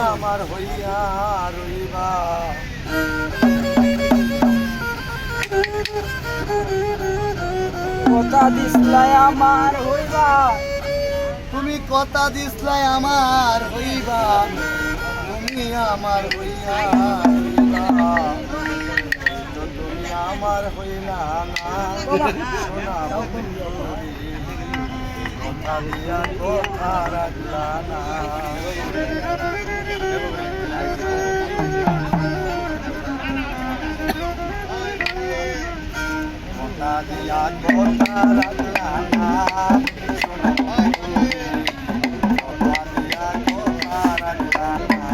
আমার হইয়া রইবা কথা দিসলাই আমার হইবা তুমি কথা দিসলাই আমার হইবা তুমি আমার হইয়া রইবা তো তুমি আমার হইলা না সোনা কথা দিয়া কথা রাখলা না কথা দিয়া কথা রাখলা না সোনা কথা দিয়া কথা রাখলা না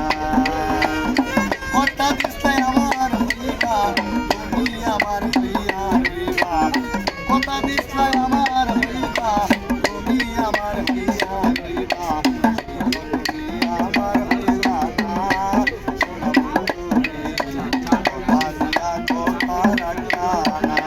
কথা দিসলাই আমার হইবা তুমি আমার হইয়া রইবা কথা দিসলাই আমার হইবা তুমি আমার হইয়া রইবা তুমি আমার হইলা না সোনা কথা দিয়া কথা রাখলা না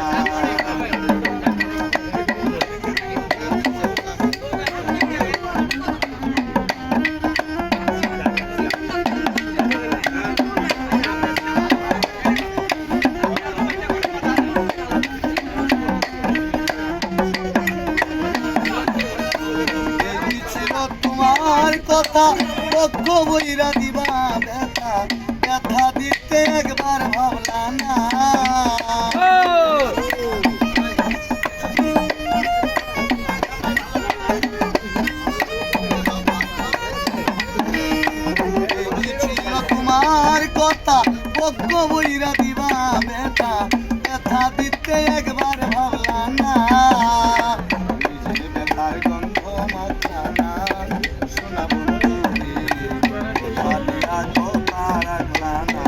তোমার কথা পক্ষ বইরা দিবা ব্যথা ব্যথা দিতে একবার ভাবলা না তোমার কথা পক্ষ বইরা দিবা ব্যথা ব্যথা দিতে একবার ভাবলা না নিজে ব্যথার গন্ধ মাথা না শোনা বন্ধু কথা দিয়া কথা রাখলা না